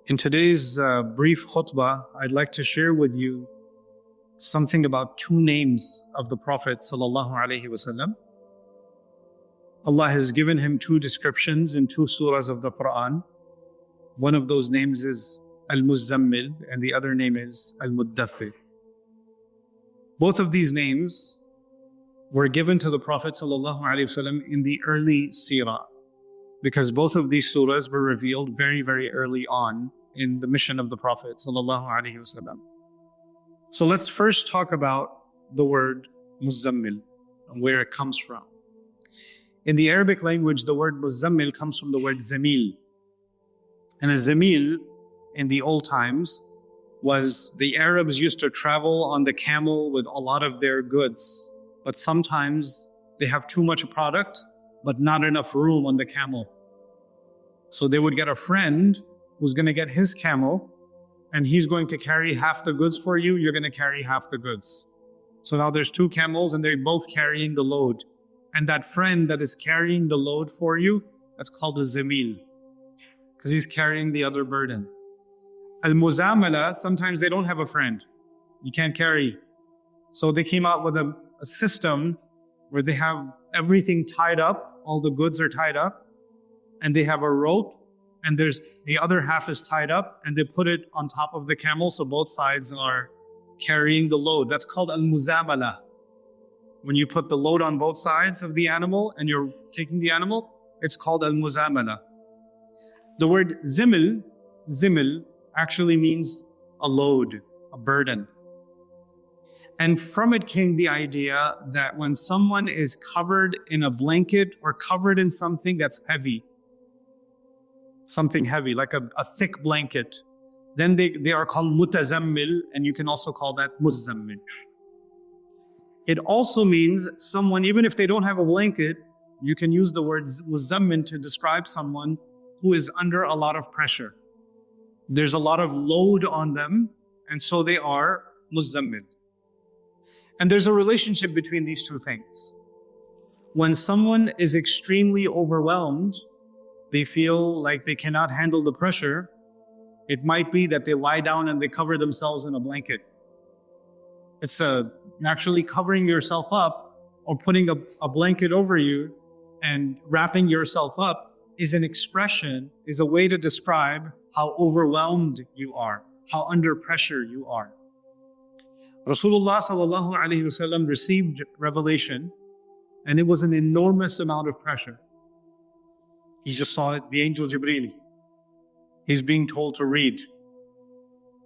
In today's brief khutbah, I'd like to share with you something about two names of the Prophet ﷺ. Allah has given him two descriptions in two surahs of the Quran. One of those names is Al-Muzzammil and the other name is Al-Muddaththir. Both of these names were given to the Prophet ﷺ in the early seerah, because both of these surahs were revealed very, very early on in the mission of the Prophet ﷺ. So let's first talk about the word Muzzammil and where it comes from. In the Arabic language, the word Muzzammil comes from the word Zamil. And a Zamil in the old times was the Arabs used to travel on the camel with a lot of their goods, but sometimes they have too much product but not enough room on the camel. So they would get a friend who's going to get his camel, and he's going to carry half the goods for you, you're going to carry half the goods. So now there's two camels and they're both carrying the load. And that friend that is carrying the load for you, that's called a zamil, because he's carrying the other burden. Al-Muzammala, sometimes they don't have a friend. You can't carry. So they came out with a system where they have everything tied up, all the goods are tied up, and they have a rope, and there's the other half is tied up, and they put it on top of the camel so both sides are carrying the load. That's called Al-Muzammala. When you put the load on both sides of the animal and you're taking the animal, it's called Al-Muzammala. The word zimil actually means a load, a burden. And from it came the idea that when someone is covered in a blanket or covered in something that's heavy, something heavy, like a thick blanket, then they are called mutazammil, and you can also call that muzzammil. It also means someone, even if they don't have a blanket, you can use the word muzzammil to describe someone who is under a lot of pressure. There's a lot of load on them, and so they are muzzammil. And there's a relationship between these two things. When someone is extremely overwhelmed, they feel like they cannot handle the pressure, it might be that they lie down and they cover themselves in a blanket. It's actually covering yourself up or putting a blanket over you and wrapping yourself up is an expression, is a way to describe how overwhelmed you are, how under pressure you are. Rasulullah sallallahu alaihi wasallam received revelation, and it was an enormous amount of pressure. He just saw it, the angel Jibreel. He's being told to read.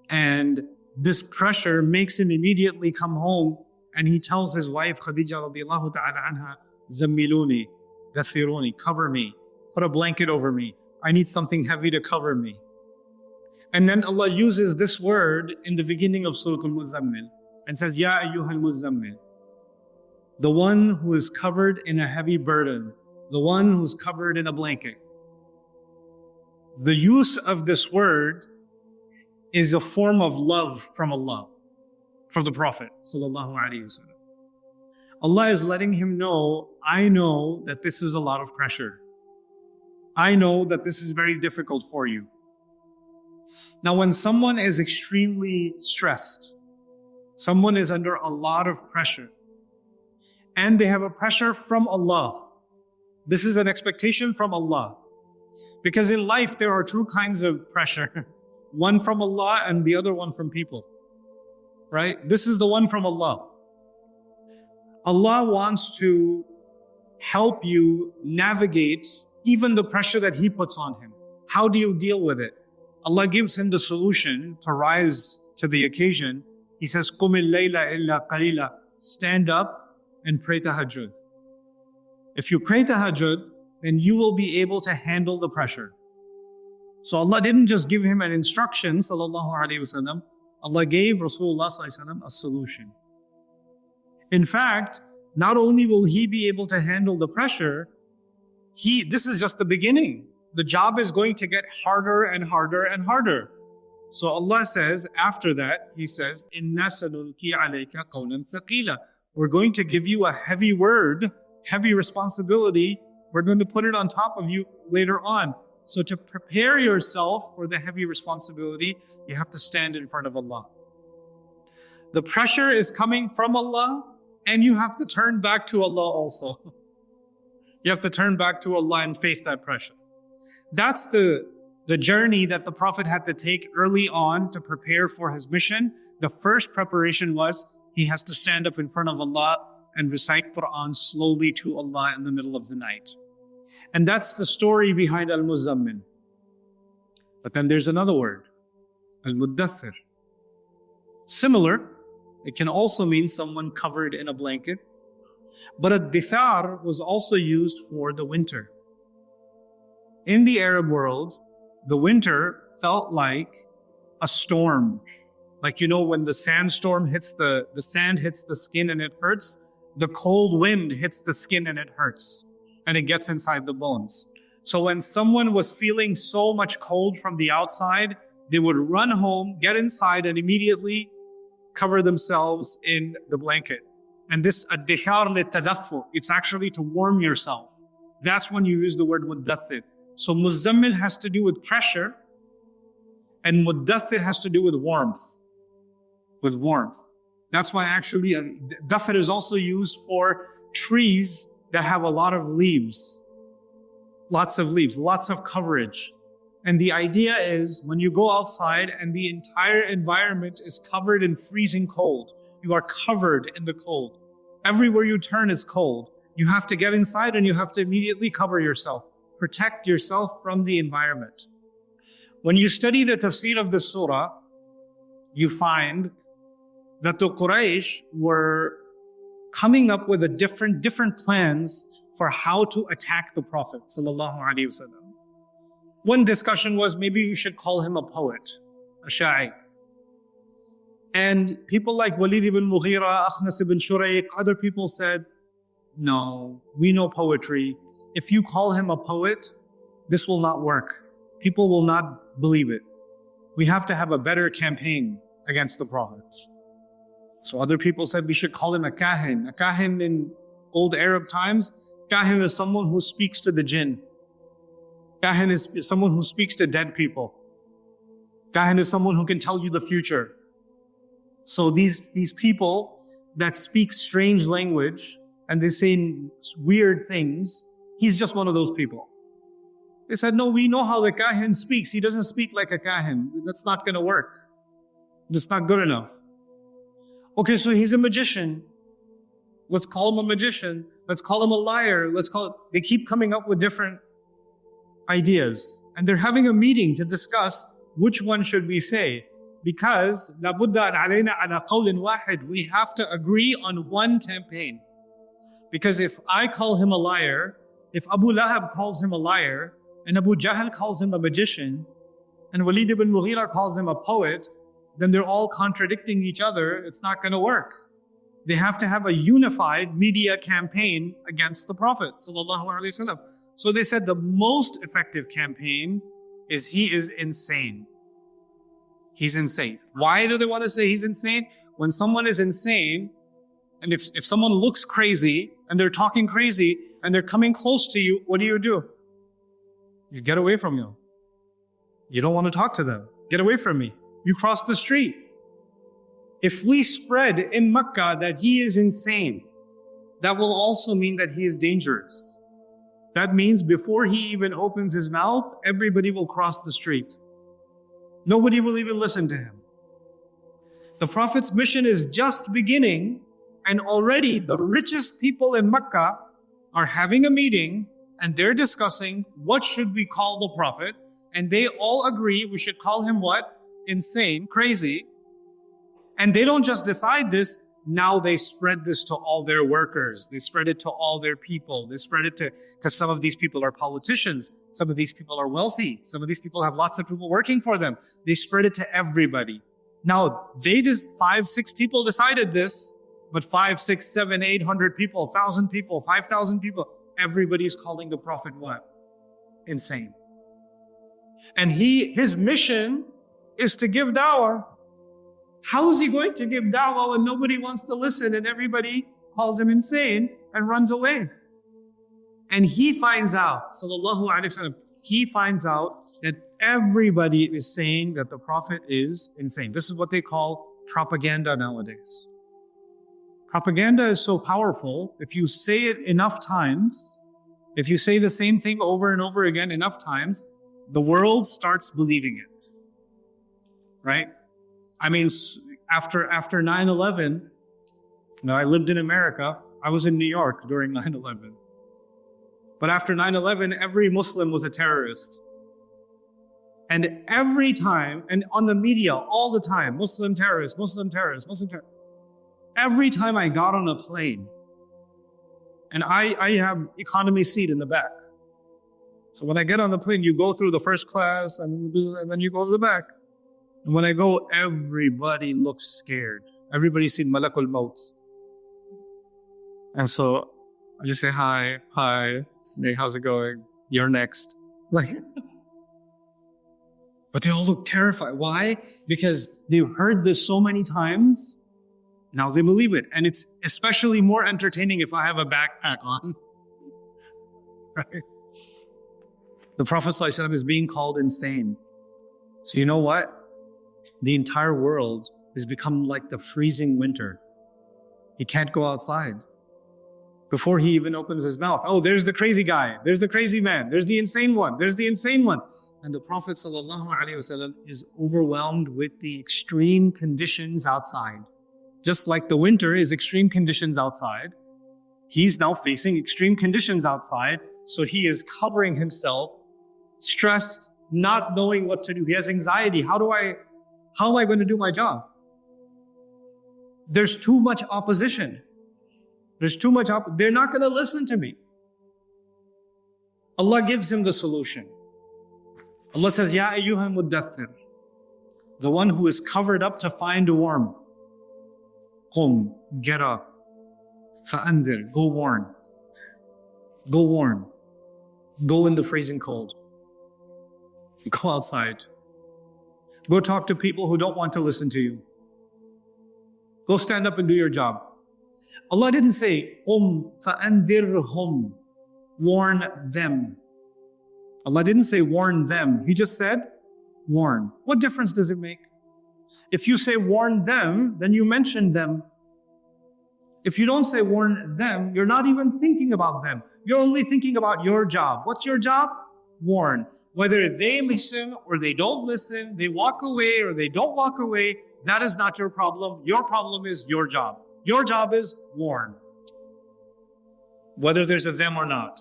And this pressure makes him immediately come home, and he tells his wife Khadija radiallahu ta'ala anha, Zammiluni, dathiruni, cover me, put a blanket over me. I need something heavy to cover me. And then Allah uses this word in the beginning of Surah Al-Muzzammil and says, Ya ayyuhal Muzzammil, the one who is covered in a heavy burden, the one who's covered in a blanket. The use of this word is a form of love from Allah, for the Prophet sallallahu alaihi wasallam. Allah is letting him know, I know that this is a lot of pressure. I know that this is very difficult for you. Now, when someone is extremely stressed, someone is under a lot of pressure, and they have a pressure from Allah. This is an expectation from Allah. Because in life, there are two kinds of pressure. One from Allah and the other one from people. Right? This is the one from Allah. Allah wants to help you navigate even the pressure that He puts on him. How do you deal with it? Allah gives him the solution to rise to the occasion. He says, قُمِ اللَّيْلَ إِلَّا قَلِيلًا, stand up and pray tahajjud. If you pray tahajjud, then you will be able to handle the pressure. So Allah didn't just give him an instruction, sallallahu alaihi wasallam. Allah gave Rasulullah sallallahu alaihi wasallam a solution. In fact, not only will he be able to handle the pressure, this is just the beginning. The job is going to get harder and harder and harder. So Allah says, after that, He says, إِنَّا سَنُلْقِي عَلَيْكَ قَوْلًا ثَقِيلًا. We're going to give you a heavy word, heavy responsibility. We're going to put it on top of you later on. So to prepare yourself for the heavy responsibility, you have to stand in front of Allah. The pressure is coming from Allah, and you have to turn back to Allah also. You have to turn back to Allah and face that pressure. That's the journey that the Prophet had to take early on to prepare for his mission. The first preparation was he has to stand up in front of Allah and recite Quran slowly to Allah in the middle of the night. And that's the story behind Al-Muzzammil. But then there's another word, Al-Muddaththir. Similar, it can also mean someone covered in a blanket. But Ad-Dithar was also used for the winter. In the Arab world, the winter felt like a storm. Like, when the sandstorm hits the sand hits the skin and it hurts, the cold wind hits the skin and it hurts. And it gets inside the bones. So when someone was feeling so much cold from the outside, they would run home, get inside, and immediately cover themselves in the blanket. And this ad-dihar li-tadaffu, it's actually to warm yourself. That's when you use the word muddaththir. So Muzzammil has to do with pressure, and Muddaththir has to do with warmth. With warmth. That's why actually daththir is also used for trees that have a lot of leaves. Lots of leaves, lots of coverage. And the idea is when you go outside and the entire environment is covered in freezing cold, you are covered in the cold. Everywhere you turn is cold. You have to get inside and you have to immediately cover yourself. Protect yourself from the environment. When you study the tafsir of this surah, you find that the Quraysh were coming up with different plans for how to attack the Prophet sallallahu alaihi wasallam. One discussion was maybe you should call him a poet, a sha'i. And people like Walid ibn Mughira, Akhnas ibn Shurayq, other people said, no, we know poetry. If you call him a poet, this will not work. People will not believe it. We have to have a better campaign against the Prophet. So other people said we should call him a kahin. A kahin in old Arab times, kahin is someone who speaks to the jinn. Kahin is someone who speaks to dead people. Kahin is someone who can tell you the future. So these people that speak strange language and they say weird things, he's just one of those people. They said, no, we know how the kahin speaks. He doesn't speak like a kahin. That's not going to work. That's not good enough. Okay, so he's a magician. Let's call him a magician. Let's call him a liar. They keep coming up with different ideas. And they're having a meeting to discuss which one should we say. Because لَبُدَّ عَلَيْنَا عَلَى قَوْلٍ وَاحِدٍ, we have to agree on one campaign. Because if I call him a liar, if Abu Lahab calls him a liar, and Abu Jahl calls him a magician, and Walid ibn Mughira calls him a poet, then they're all contradicting each other. It's not going to work. They have to have a unified media campaign against the Prophet sallallahu alaihi wasallam. So they said the most effective campaign is he is insane. He's insane. Why do they want to say he's insane? When someone is insane, and if someone looks crazy and they're talking crazy and they're coming close to you, what do? You get away from them. You don't want to talk to them. Get away from me. You cross the street. If we spread in Makkah that he is insane, that will also mean that he is dangerous. That means before he even opens his mouth, everybody will cross the street. Nobody will even listen to him. The Prophet's mission is just beginning, and already the richest people in Makkah are having a meeting and they're discussing what should we call the Prophet, and they all agree we should call him what? Insane, crazy. And they don't just decide this, now they spread this to all their workers. They spread it to all their people. They spread it to, because some of these people are politicians. Some of these people are wealthy. Some of these people have lots of people working for them. They spread it to everybody. Now, they just 5, 6 people decided this, but 5, 6, 7, 800 people, 1,000 people, 5,000 people, everybody's calling the Prophet what? Insane. And his mission is to give da'wah. How is he going to give da'wah when nobody wants to listen and everybody calls him insane and runs away? And he finds out, sallallahu alaihi wasallam, he finds out that everybody is saying that the Prophet is insane. This is what they call propaganda nowadays. Propaganda is so powerful, if you say it enough times, if you say the same thing over and over again enough times, the world starts believing it. Right? I mean, after 9/11, I lived in America. I was in New York during 9/11. But after 9/11, every Muslim was a terrorist. And every time, and on the media all the time, Muslim terrorist, Muslim terrorist, Muslim terrorist. Every time I got on a plane, and I have economy seat in the back. So when I get on the plane, you go through the first class and then you go to the back. And when I go, everybody looks scared. Everybody's seen Malakul Maut. And so I just say, hi, hey, how's it going? You're next. But they all look terrified. Why? Because they've heard this so many times. Now they believe it. And it's especially more entertaining if I have a backpack on. Right? The Prophet ﷺ is being called insane. So you know what? The entire world has become like the freezing winter. He can't go outside. Before he even opens his mouth, oh, there's the crazy guy. There's the crazy man. There's the insane one. There's the insane one. And the Prophet ﷺ is overwhelmed with the extreme conditions outside. Just like the winter is extreme conditions outside, he's now facing extreme conditions outside. So he is covering himself, stressed, not knowing what to do. He has anxiety. How am I going to do my job? There's too much opposition. They're not going to listen to me. Allah gives him the solution. Allah says, Ya Muddaththir, the one who is covered up to find warm. Qum, get up. Fa'andir, go warn. Go warn. Go in the freezing cold. Go outside. Go talk to people who don't want to listen to you. Go stand up and do your job. Allah didn't say, fa'andirhum, warn them. Allah didn't say warn them. He just said, warn. What difference does it make? If you say warn them, then you mention them. If you don't say warn them, you're not even thinking about them. You're only thinking about your job. What's your job? Warn. Whether they listen or they don't listen, they walk away or they don't walk away, that is not your problem. Your problem is your job. Your job is warn. Whether there's a them or not.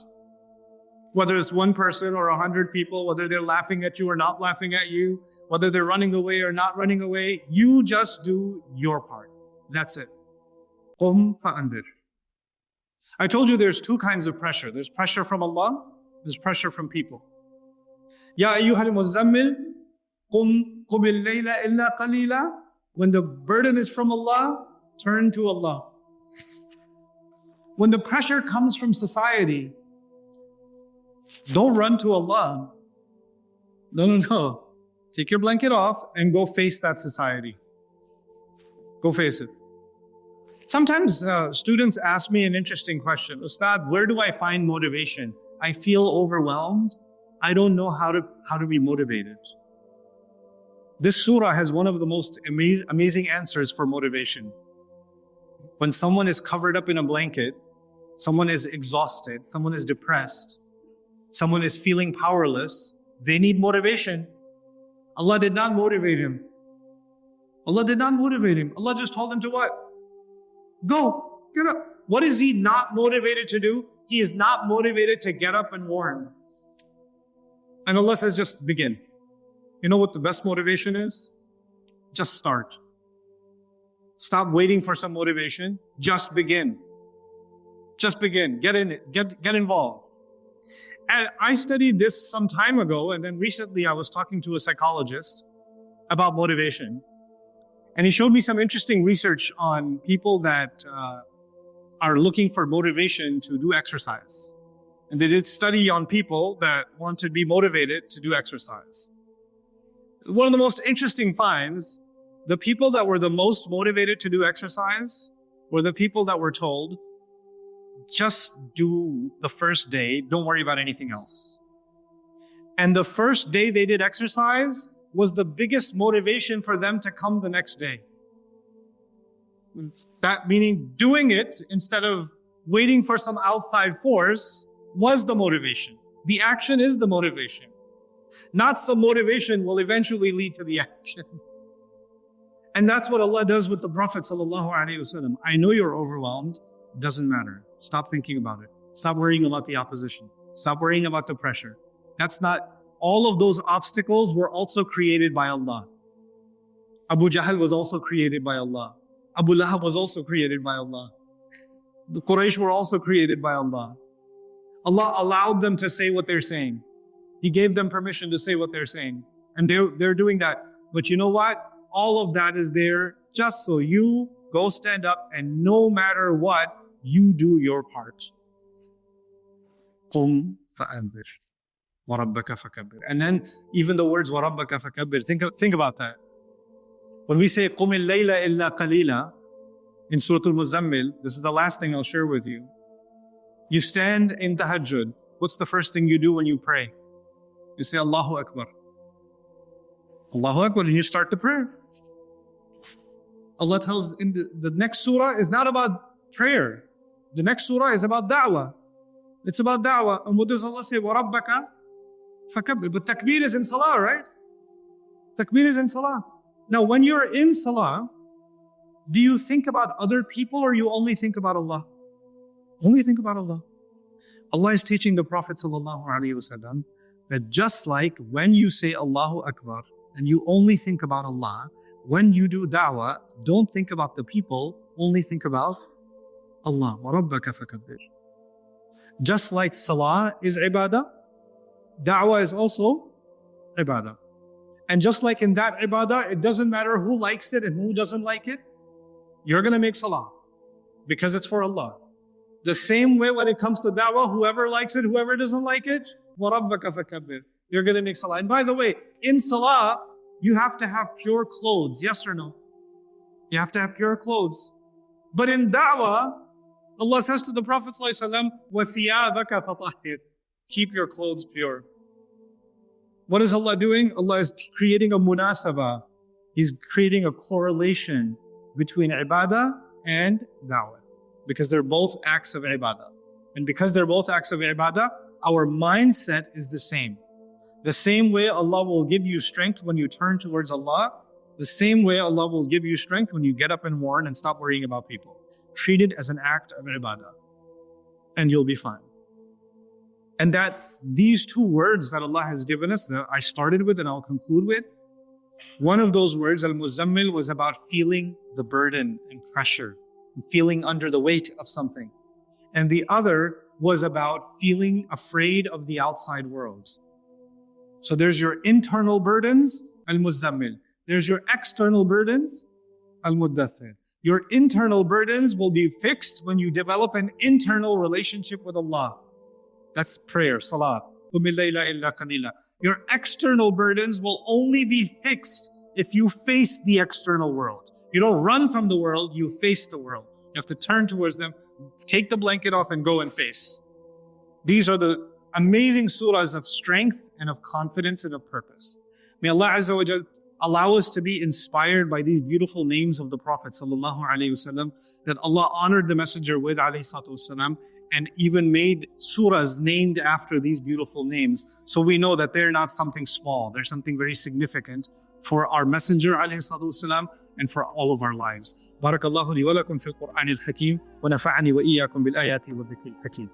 Whether it's one person or 100 people, whether they're laughing at you or not laughing at you, whether they're running away or not running away, you just do your part. That's it. Qum fa'andir. I told you there's two kinds of pressure. There's pressure from Allah, there's pressure from people. Ya Al-Muzzammil, qum al-layla illa qalila. When the burden is from Allah, turn to Allah. When the pressure comes from society, don't run to Allah. No. Take your blanket off and go face that society. Go face it. Sometimes students ask me an interesting question. Ustad, where do I find motivation? I feel overwhelmed. I don't know how to be motivated. This surah has one of the most amazing answers for motivation. When someone is covered up in a blanket, someone is exhausted, someone is depressed, someone is feeling powerless, they need motivation. Allah did not motivate him. Allah did not motivate him. Allah just told him to what? Go, get up. What is he not motivated to do? He is not motivated to get up and warn. And Allah says, just begin. You know what the best motivation is? Just start. Stop waiting for some motivation. Just begin. Just begin. Get in it. Get involved. And I studied this some time ago, and then recently I was talking to a psychologist about motivation. And he showed me some interesting research on people that are looking for motivation to do exercise. And they did study on people that want to be motivated to do exercise. One of the most interesting finds, the people that were the most motivated to do exercise were the people that were told, just do the first day, don't worry about anything else. And the first day they did exercise was the biggest motivation for them to come the next day. That meaning doing it instead of waiting for some outside force was the motivation. The action is the motivation. Not some motivation will eventually lead to the action. And that's what Allah does with the Prophet ﷺ. I know you're overwhelmed. It doesn't matter. Stop thinking about it. Stop worrying about the opposition. Stop worrying about the pressure. That's not, all of those obstacles were also created by Allah. Abu Jahl was also created by Allah. Abu Lahab was also created by Allah. The Quraysh were also created by Allah. Allah allowed them to say what they're saying. He gave them permission to say what they're saying. And they're doing that. But you know what? All of that is there just so you go stand up and no matter what, you do your part. قُمْ فَأَنذِرْ وَرَبَّكَ فَكَبِّرْ. And then even the words وَرَبَّكَ فَكَبِّرْ. Think about that. When we say قُمِ اللَّيْلَ إِلَّا قَلِيلًا in Surah Al-Muzzammil, this is the last thing I'll share with you. You stand in tahajjud. What's the first thing you do when you pray? You say Allahu Akbar. Allahu Akbar, and you start the prayer. Allah tells in the next surah is not about prayer. The next surah is about da'wah. It's about da'wah. And what does Allah say? وَرَبَّكَ فَكَبِّرْ. But takbir is in salah, right? Takbir is in salah. Now, when you're in salah, do you think about other people or you only think about Allah? Only think about Allah. Allah is teaching the Prophet ﷺ that just like when you say Allahu Akbar and you only think about Allah, when you do da'wah, don't think about the people, only think about Allah. وَرَبَّكَ فَكَبِّرْ. Just like salah is ibadah, da'wah is also ibadah. And just like in that ibadah, it doesn't matter who likes it and who doesn't like it, you're going to make salah because it's for Allah. The same way when it comes to da'wah, whoever likes it, whoever doesn't like it, وَرَبَّكَ فَكَبِّرْ. You're going to make salah. And by the way, in salah, you have to have pure clothes, yes or no? You have to have pure clothes. But in da'wah, Allah says to the Prophet ﷺ, وَثِيَابَكَ فَطَهِّرْ. Keep your clothes pure. What is Allah doing? Allah is creating a munasabah. He's creating a correlation between ibadah and da'wah. Because they're both acts of ibadah. And because they're both acts of ibadah, our mindset is the same. The same way Allah will give you strength when you turn towards Allah, the same way Allah will give you strength when you get up and warn and stop worrying about people. Treat it as an act of ibadah. And you'll be fine. And that these two words that Allah has given us, that I started with and I'll conclude with, one of those words, Al-Muzzammil, was about feeling the burden and pressure, and feeling under the weight of something. And the other was about feeling afraid of the outside world. So there's your internal burdens, Al-Muzzammil. There's your external burdens, Al-Muddaththir. Your internal burdens will be fixed when you develop an internal relationship with Allah. That's prayer, salah. Your external burdens will only be fixed if you face the external world. You don't run from the world, you face the world. You have to turn towards them, take the blanket off and go and face. These are the amazing surahs of strength and of confidence and of purpose. May Allah Azza wa Jal allow us to be inspired by these beautiful names of the Prophet ﷺ that Allah honored the Messenger with ﷺ and even made surahs named after these beautiful names. So we know that they're not something small, they're something very significant for our Messenger ﷺ and for all of our lives. Barakallahu li wa lakum fil Qur'anil Hakim wa nafa'ani wa iyyakum bil ayati wa dhikril hakim.